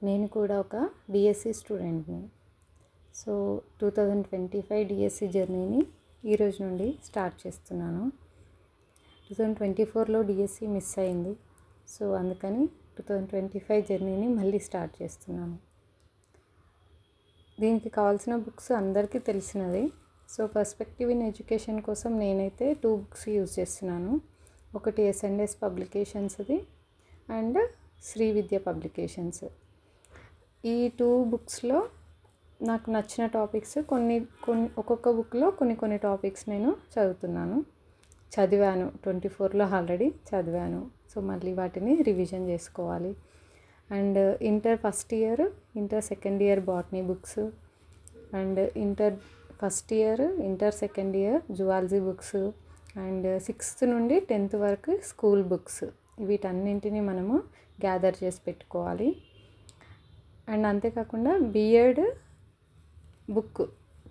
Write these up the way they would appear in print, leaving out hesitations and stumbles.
నేను కూడా ఒక డిఎస్సి స్టూడెంట్ని. సో 2025 డిఎస్సి జర్నీని ఈరోజు నుండి స్టార్ట్ చేస్తున్నాను. 2024లో డిఎస్సి మిస్ అయింది. సో అందుకని 2025 జర్నీని మళ్ళీ స్టార్ట్ చేస్తున్నాను. దీనికి కావాల్సిన బుక్స్ అందరికీ తెలిసినది. సో పర్స్పెక్టివ్ ఇన్ ఎడ్యుకేషన్ కోసం నేనైతే 2 బుక్స్ యూజ్ చేస్తున్నాను. ఒకటి ఎస్&ఎస్ పబ్లికేషన్స్ది అండ్ శ్రీ విద్య పబ్లికేషన్స్. ఈ 2 బుక్స్లో నాకు నచ్చిన టాపిక్స్ కొన్ని ఒక్కొక్క బుక్లో కొన్ని టాపిక్స్ నేను చదివాను 24లో ఆల్రెడీ చదివాను. సో మళ్ళీ వాటిని రివిజన్ చేసుకోవాలి. And inter first year, inter second year botany books and inter first year, inter second year zoology books and 6th నుండి 10th వరకు స్కూల్ బుక్స్, వీటన్నింటినీ మనము గ్యాదర్ చేసి పెట్టుకోవాలి. అండ్ అంతేకాకుండా బిఎడ్ బుక్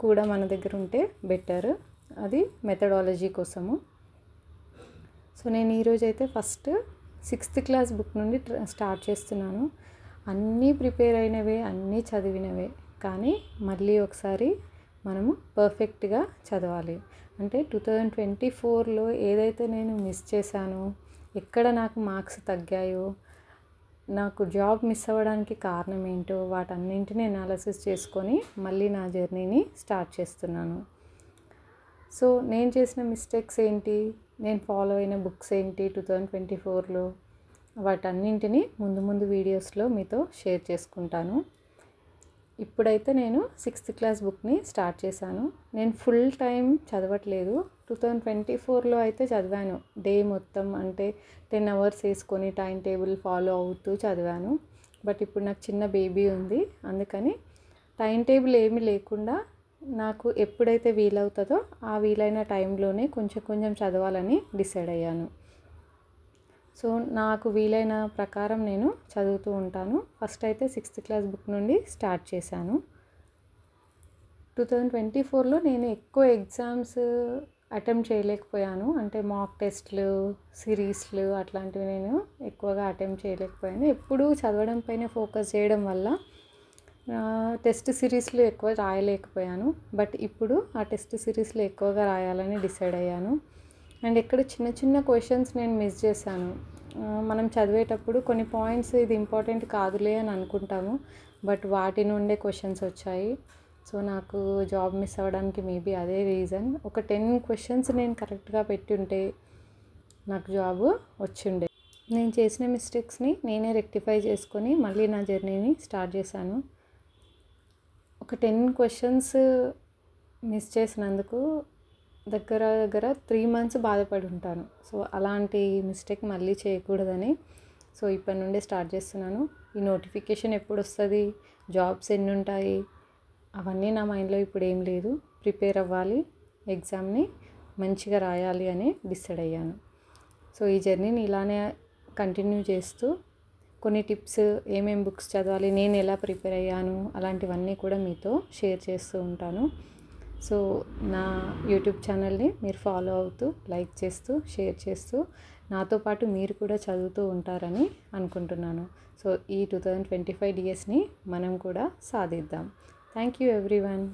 కూడా మన దగ్గర ఉంటే బెటర్, అది మెథడాలజీ కోసము. సో నేను ఈరోజైతే ఫస్ట్ 6th క్లాస్ బుక్ నుండి స్టార్ట్ చేస్తున్నాను. అన్నీ ప్రిపేర్ అయినవే, అన్నీ చదివినవే, కానీ మళ్ళీ ఒకసారి మనము పర్ఫెక్ట్గా చదవాలి. అంటే 2024లో ఏదైతే నేను మిస్ చేశానో, ఎక్కడ నాకు మార్క్స్ తగ్గాయో, నాకు జాబ్ మిస్ అవ్వడానికి కారణం ఏంటో వాటన్నింటినీ అనాలిసిస్ చేసుకొని మళ్ళీ నా జర్నీని స్టార్ట్ చేస్తున్నాను. సో నేను చేసిన మిస్టేక్స్ ఏంటి, నేను ఫాలో అయిన బుక్స్ ఏంటి 2024లో, వాటన్నింటినీ ముందు వీడియోస్లో మీతో షేర్ చేసుకుంటాను. ఇప్పుడైతే నేను 6th క్లాస్ బుక్ని స్టార్ట్ చేశాను. నేను ఫుల్ టైం చదవట్లేదు. 2024లో అయితే చదివాను, డే మొత్తం అంటే 10 hours వేసుకొని టైం టేబుల్ ఫాలో అవుతూ చదివాను. బట్ ఇప్పుడు నాకు చిన్న బేబీ ఉంది, అందుకని టైం టేబుల్ ఏమీ లేకుండా నాకు ఎప్పుడైతే వీలవుతుందో ఆ వీలైన టైంలోనే కొంచెం చదవాలని డిసైడ్ అయ్యాను. సో నాకు వీలైన ప్రకారం నేను చదువుతూ ఉంటాను. ఫస్ట్ అయితే 6th క్లాస్ బుక్ నుండి స్టార్ట్ చేశాను. 2024లో నేను ఎక్కువ ఎగ్జామ్స్ అటెంప్ట్ చేయలేకపోయాను. అంటే మాక్ టెస్ట్లు, సిరీస్లు అట్లాంటివి నేను ఎక్కువగా అటెంప్ట్ చేయలేకపోయాను. ఎప్పుడూ చదవడం పైన ఫోకస్ చేయడం వల్ల టెస్ట్ సిరీస్లు ఎక్కువ రాయలేకపోయాను. బట్ ఇప్పుడు ఆ టెస్ట్ సిరీస్లు ఎక్కువగా రాయాలని డిసైడ్ అయ్యాను. అండ్ ఇక్కడ చిన్న క్వశ్చన్స్ నేను మిస్ చేశాను. మనం చదివేటప్పుడు కొన్ని పాయింట్స్ ఇది ఇంపార్టెంట్ కాదులే అని అనుకుంటాము, బట్ వాటి నుండే క్వశ్చన్స్ వచ్చాయి. సో నాకు జాబ్ మిస్ అవ్వడానికి మేబీ అదే రీజన్. ఒక 10 questions నేను కరెక్ట్గా పెట్టుంటే నాకు జాబ్ వచ్చిండే. నేను చేసిన మిస్టేక్స్ని నేనే రెక్టిఫై చేసుకొని మళ్ళీ నా జర్నీని స్టార్ట్ చేశాను. ఒక 10 questions మిస్ చేసినందుకు దగ్గర 3 months బాధపడి ఉంటాను. సో అలాంటి మిస్టేక్ మళ్ళీ చేయకూడదని సో ఇప్పటి నుండే స్టార్ట్ చేస్తున్నాను. ఈ నోటిఫికేషన్ ఎప్పుడు వస్తుంది, జాబ్స్ ఎన్ని ఉంటాయి, అవన్నీ నా మైండ్లో ఇప్పుడు ఏం లేదు. ప్రిపేర్ అవ్వాలి, ఎగ్జామ్ని మంచిగా రాయాలి అని డిసైడ్ అయ్యాను. సో ఈ జర్నీని ఇలానే కంటిన్యూ చేస్తూ కొన్ని టిప్స్, ఏమేం బుక్స్ చదవాలి, నేను ఎలా ప్రిపేర్ అయ్యాను, అలాంటివన్నీ కూడా మీతో షేర్ చేస్తూ ఉంటాను. సో నా యూట్యూబ్ ఛానల్ని మీరు ఫాలో అవుతూ, లైక్ చేస్తూ, షేర్ చేస్తూ నాతో పాటు మీరు కూడా చదువుతూ ఉంటారని అనుకుంటున్నాను. సో ఈ 2025 డిఎస్ని మనం కూడా సాధిద్దాం. Thank you everyone.